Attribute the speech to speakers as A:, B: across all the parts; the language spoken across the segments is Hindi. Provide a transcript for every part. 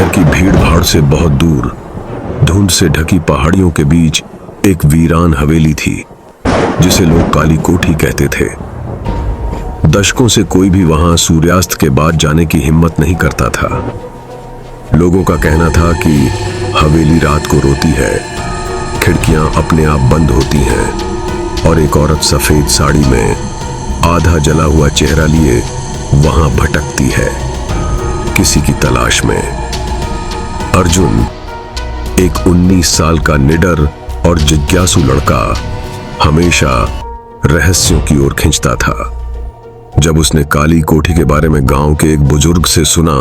A: शहर की भीड़ भाड़ से बहुत दूर धुंध से ढकी पहाड़ियों के बीच एक वीरान हवेली थी जिसे लोग काली कोठी कहते थे। दशकों से कोई भी वहां सूर्यास्त के बाद जाने की हिम्मत नहीं करता था। लोगों का कहना था कि हवेली रात को रोती है, खिड़कियां अपने आप बंद होती हैं और एक औरत सफेद साड़ी में आधा जला हुआ चेहरा लिए वहां भटकती है किसी की तलाश में। अर्जुन एक 19 साल का निडर और जिज्ञासु लड़का हमेशा रहस्यों की ओर खींचता था। जब उसने काली कोठी के बारे में गांव के एक बुजुर्ग से सुना,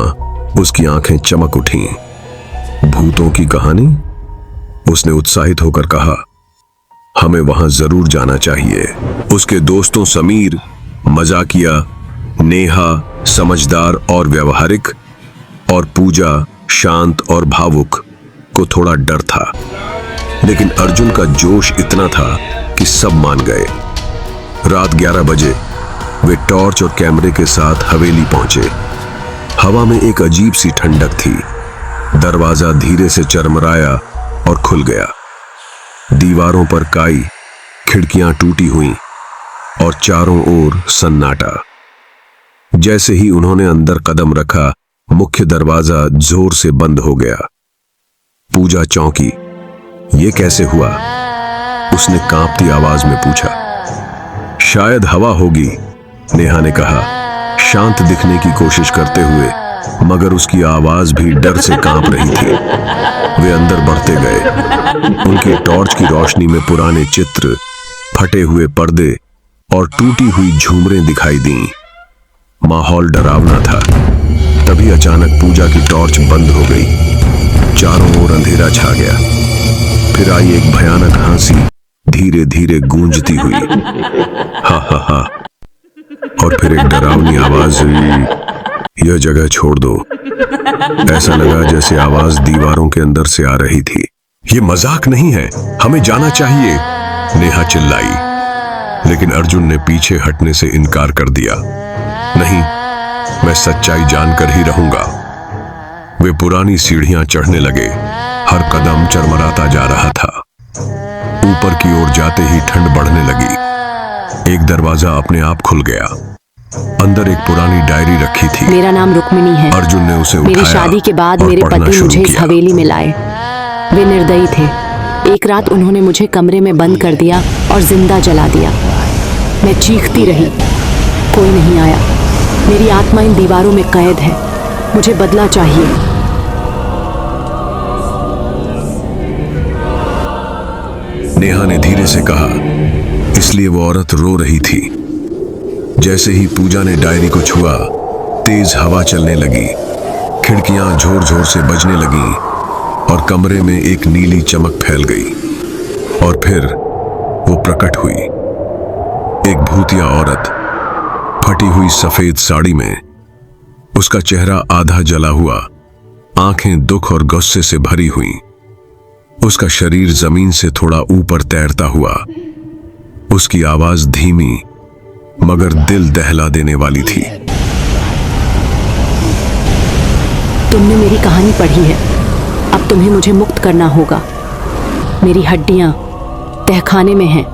A: उसकी आंखें चमक उठीं। भूतों की कहानी? उसने उत्साहित होकर कहा, हमें वहां जरूर जाना चाहिए। उसके दोस्तों समीर मजाकिया, नेहा समझदार और व्यवहारिक, और पूजा शांत और भावुक को थोड़ा डर था। लेकिन अर्जुन का जोश इतना था कि सब मान गए। रात 11 बजे वे टॉर्च और कैमरे के साथ हवेली पहुंचे। हवा में एक अजीब सी ठंडक थी। दरवाजा धीरे से चरमराया और खुल गया। दीवारों पर काई, खिड़कियां टूटी हुई और चारों ओर सन्नाटा। जैसे ही उन्होंने अंदर कदम रखा, मुख्य दरवाजा जोर से बंद हो गया। पूजा चौंकी। ये कैसे हुआ? उसने कांपती आवाज में पूछा। शायद हवा होगी, नेहा ने कहा, शांत दिखने की कोशिश करते हुए, मगर उसकी आवाज भी डर से कांप रही थी। वे अंदर बढ़ते गए। उनकी टॉर्च की रोशनी में पुराने चित्र, फटे हुए पर्दे और टूटी हुई झूमरें दिखाई दीं। माहौल डरावना था। तभी अचानक पूजा की टॉर्च बंद हो गई। चारों ओर अंधेरा छा गया। फिर आई एक भयानक हंसी, धीरे धीरे गूंजती हुई, हा हा हा। और फिर एक डरावनी आवाज हुई, यह जगह छोड़ दो। ऐसा लगा जैसे आवाज दीवारों के अंदर से आ रही थी। ये मजाक नहीं है, हमें जाना चाहिए, नेहा चिल्लाई। लेकिन अर्जुन ने पीछे हटने से इनकार कर दिया। नहीं, मैं सच्चाई जानकर ही रहूंगा। वे पुरानी सीढ़ियां चढ़ने लगे। हर कदम चरमराता जा रहा था। ऊपर की ओर जाते ही ठंड बढ़ने लगी। एक दरवाजा अपने आप खुल गया। अंदर एक पुरानी डायरी रखी थी।
B: मेरा नाम रुक्मिणी है।
A: अर्जुन ने उसे उठाया।
B: मेरी शादी के बाद मेरे पति मुझे इस हवेली में लाए। वे निर्दयी थे। एक रात उन्होंने मुझे कमरे में बंद कर दिया और जिंदा जला दिया। मैं चीखती रही, कोई नहीं आया। मेरी आत्मा इन दीवारों में कैद है। मुझे बदला चाहिए।
A: नेहा ने धीरे से कहा। इसलिए वो औरत रो रही थी। जैसे ही पूजा ने डायरी को छुआ, तेज हवा चलने लगी। खिड़कियां जोर जोर से बजने लगीं और कमरे में एक नीली चमक फैल गई। और फिर वो प्रकट हुई। एक भूतिया औरत, फटी हुई सफेद साड़ी में। उसका चेहरा आधा जला हुआ, आंखें दुख और गुस्से से भरी हुई। उसका शरीर जमीन से थोड़ा ऊपर तैरता हुआ। उसकी आवाज धीमी मगर दिल दहला देने वाली थी।
B: तुमने मेरी कहानी पढ़ी है। अब तुम्हें मुझे मुक्त करना होगा। मेरी हड्डियां तहखाने में हैं।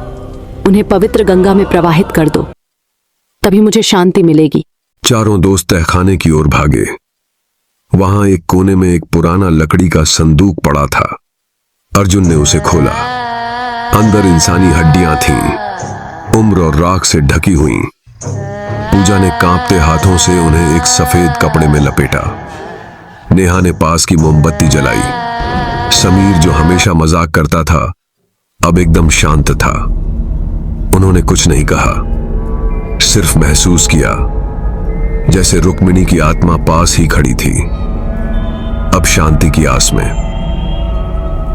B: उन्हें पवित्र गंगा में प्रवाहित कर दो, तभी मुझे शांति मिलेगी।
A: चारों दोस्त तहखाने की ओर भागे। वहां एक कोने में एक पुराना लकड़ी का संदूक पड़ा था। अर्जुन ने उसे खोला। अंदर इंसानी हड्डियां थीं, उम्र और राख से ढकी हुई। पूजा ने कांपते हाथों से उन्हें एक सफेद कपड़े में लपेटा। नेहा ने पास की मोमबत्ती जलाई। समीर, जो हमेशा मजाक करता था, अब एकदम शांत था। उन्होंने कुछ नहीं कहा, सिर्फ महसूस किया जैसे रुक्मिणी की आत्मा पास ही खड़ी थी, अब शांति की आस में।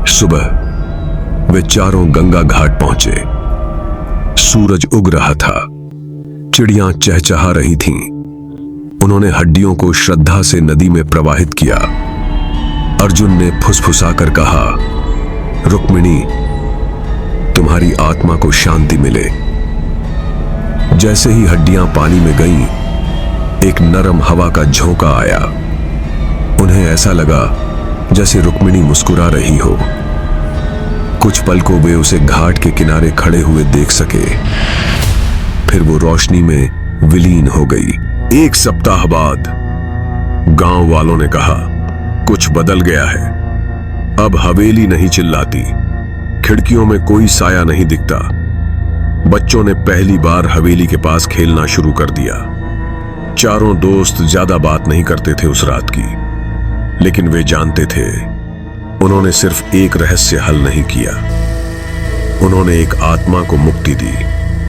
A: सुबह वे चारों गंगा घाट पहुंचे। सूरज उग रहा था। चिड़ियां चहचहा रही थीं। उन्होंने हड्डियों को श्रद्धा से नदी में प्रवाहित किया। अर्जुन ने फुसफुसाकर कहा, रुक्मिणी, तुम्हारी आत्मा को शांति मिले। जैसे ही हड्डियां पानी में गईं, एक नरम हवा का झोंका आया। उन्हें ऐसा लगा जैसे रुक्मिणी मुस्कुरा रही हो। कुछ पल को वे उसे घाट के किनारे खड़े हुए देख सके, फिर वो रोशनी में विलीन हो गई। 1 सप्ताह बाद गांव वालों ने कहा, कुछ बदल गया है। अब हवेली नहीं चिल्लाती, खिड़कियों में कोई साया नहीं दिखता। बच्चों ने पहली बार हवेली के पास खेलना शुरू कर दिया। चारों दोस्त ज्यादा बात नहीं करते थे उस रात की, लेकिन वे जानते थे उन्होंने सिर्फ एक रहस्य हल नहीं किया, उन्होंने एक आत्मा को मुक्ति दी।